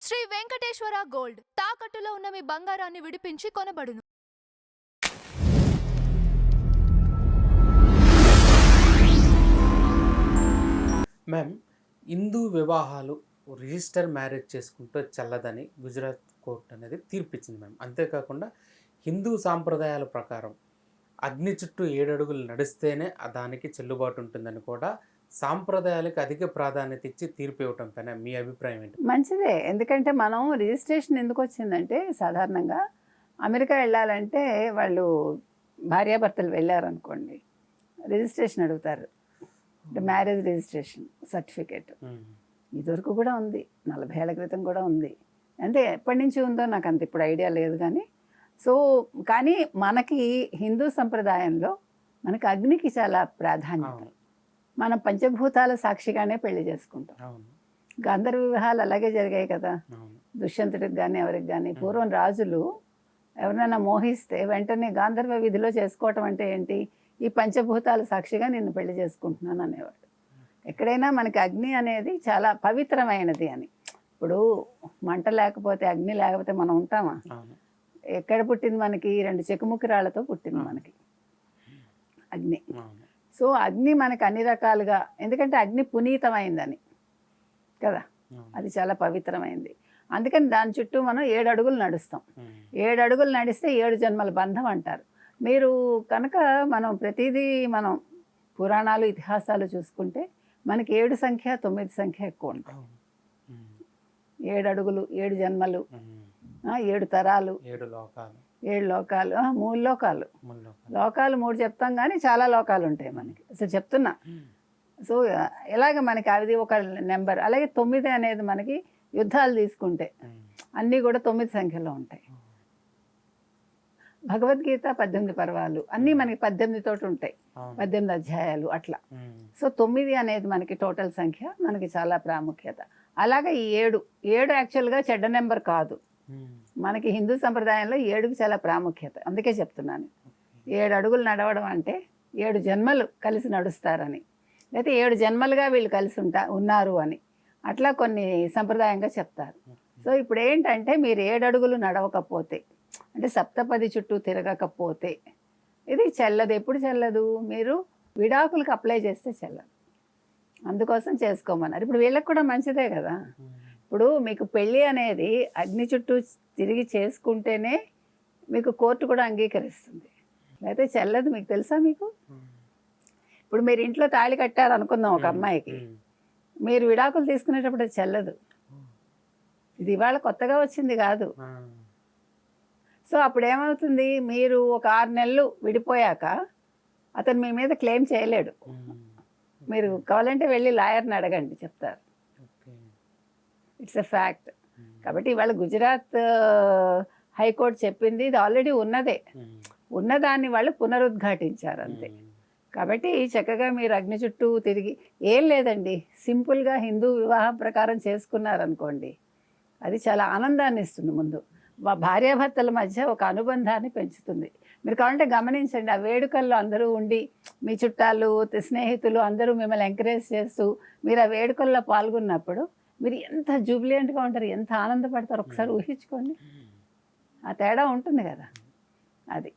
Shri Venkateswara gold తాకట్టులో ఉన్న మీ బంగారాన్ని విడిపించి కొనబడును. మ్యామ్, హిందూ వివాహాలు రిజిస్టర్ మ్యారేజ్ చేసుకుంటే చెల్లదని గుజరాత్ కోర్టు అనేది తీర్పిచ్చింది మ్యామ్. అంతేకాకుండా హిందూ సాంప్రదాయాల ప్రకారం అగ్ని చుట్టూ 7 అడుగులు నడిస్తేనే దానికి చెల్లుబాటు ఉంటుందని కూడా సాంప్రదాయాలకు అధిక ప్రాధాన్యత ఇచ్చి తీర్పు ఇవ్వటం పైన మీ అభిప్రాయం ఏంటి? మంచిదే. ఎందుకంటే మనం రిజిస్ట్రేషన్ ఎందుకు వచ్చిందంటే సాధారణంగా అమెరికా వెళ్ళాలంటే వాళ్ళు భార్యాభర్తలు వెళ్ళారనుకోండి, రిజిస్ట్రేషన్ అడుగుతారు. అంటే మ్యారేజ్ రిజిస్ట్రేషన్ సర్టిఫికేట్. ఇదివరకు కూడా ఉంది, 40 ఏళ్ల క్రితం కూడా ఉంది. అంటే ఎప్పటి నుంచి ఉందో నాకు అంత ఇప్పుడు ఐడియా లేదు. కానీ మనకి హిందూ సంప్రదాయంలో మనకి అగ్నికి చాలా ప్రాధాన్యత. మనం పంచభూతాల సాక్షిగానే పెళ్లి చేసుకుంటాం. గాంధర్వ వివాహాలు అలాగే జరిగాయి కదా, దుష్యంతుడికి కానీ ఎవరికి కానీ. పూర్వం రాజులు ఎవరినైనా మోహిస్తే వెంటనే గాంధర్వ విధిలో చేసుకోవటం అంటే ఏంటి, ఈ పంచభూతాల సాక్షిగా నిన్ను పెళ్లి చేసుకుంటున్నాను అనేవాడు. ఎక్కడైనా మనకి అగ్ని అనేది చాలా పవిత్రమైనది అని. ఇప్పుడు మంట లేకపోతే, అగ్ని లేకపోతే మనం ఉంటామా? ఎక్కడ పుట్టింది మనకి? 2 చెకుముకి రాళ్లతో పుట్టింది మనకి అగ్ని. సో అగ్ని మనకు అన్ని రకాలుగా, ఎందుకంటే అగ్ని పునీతమైందని కదా, అది చాలా పవిత్రమైంది. అందుకని దాని చుట్టూ మనం 7 అడుగులు నడుస్తాం. 7 అడుగులు నడిస్తే 7 జన్మల బంధం అంటారు. మీరు కనుక మనం ప్రతిదీ మనం పురాణాలు ఇతిహాసాలు చూసుకుంటే మనకి 7 సంఖ్య 9 సంఖ్య ఎక్కువ ఉంటాయి. 7 అడుగులు, 7 జన్మలు, 7 తరాలు, 7 లోకాలు, 3 లోకాలు. లోకాలు 3 చెప్తాం కానీ చాలా లోకాలు ఉంటాయి మనకి. అసలు చెప్తున్నా. సో ఎలాగ మనకి అది ఒక నెంబర్. అలాగే 9 అనేది మనకి యుద్ధాలు తీసుకుంటే అన్నీ కూడా 9 సంఖ్యలో ఉంటాయి. భగవద్గీత 18 పర్వాలు అన్నీ మనకి 18 తోటి ఉంటాయి, 18 అధ్యాయాలు అట్లా. సో 9 అనేది మనకి టోటల్ సంఖ్య, మనకి చాలా ప్రాముఖ్యత. అలాగే ఈ 7 యాక్చువల్గా చెడ్డ నెంబర్ కాదు. మనకి హిందూ సంప్రదాయంలో 7కి చాలా ప్రాముఖ్యత. అందుకే చెప్తున్నాను, 7 అడుగులు నడవడం అంటే 7 జన్మలు కలిసి నడుస్తారని, లేకపోతే 7 జన్మలుగా వీళ్ళు కలిసి ఉన్నారు అని అట్లా కొన్ని సంప్రదాయంగా చెప్తారు. సో ఇప్పుడు ఏంటంటే మీరు 7 అడుగులు నడవకపోతే, అంటే సప్తపది చుట్టూ తిరగకపోతే ఇది చెల్లదు. ఎప్పుడు చెల్లదు? మీరు విడాకులకు అప్లై చేస్తే చెల్లదు. అందుకోసం చేసుకోమన్నారు. ఇప్పుడు వీళ్ళకి కూడా మంచిదే కదా. ఇప్పుడు మీకు పెళ్ళి అనేది అగ్ని చుట్టూ తిరిగి చేసుకుంటేనే మీకు కోర్టు కూడా అంగీకరిస్తుంది, లేకపోతే చెల్లదు. మీకు తెలుసా? మీకు ఇప్పుడు మీరు ఇంట్లో తాళి కట్టారు అనుకుందాం ఒక అమ్మాయికి, మీరు విడాకులు తీసుకునేటప్పుడు అది చెల్లదు. ఇది ఇవాళ కొత్తగా వచ్చింది కాదు. సో అప్పుడు ఏమవుతుంది, మీరు ఒక 6 నెలలు విడిపోయాక అతను మీ మీద క్లెయిమ్ చేయలేడు. మీరు కావాలంటే వెళ్ళి లాయర్ని అడగండి, చెప్తారు. It's a fact. కాబట్టి ఇవాళ గుజరాత్ హైకోర్టు చెప్పింది ఇది ఆల్రెడీ ఉన్నదాన్ని వాళ్ళు పునరుద్ఘాటించారు అంతే. కాబట్టి చక్కగా మీరు అగ్ని చుట్టూ తిరిగి ఏం లేదండి, సింపుల్గా హిందూ వివాహం ప్రకారం చేసుకున్నారనుకోండి, అది చాలా ఆనందాన్ని ఇస్తుంది. ముందు భార్యాభర్తల మధ్య ఒక అనుబంధాన్ని పెంచుతుంది. మీరు కావాలంటే గమనించండి, ఆ వేడుకల్లో అందరూ ఉండి మీ చుట్టాలు స్నేహితులు అందరూ మిమ్మల్ని ఎంకరేజ్ చేస్తూ మీరు ఆ వేడుకల్లో పాల్గొన్నప్పుడు మీరు ఎంత జూబిలియంట్గా ఉంటారు, ఎంత ఆనందపడతారు ఒకసారి ఊహించుకోండి. ఆ తేడా ఉంటుంది కదా, అది.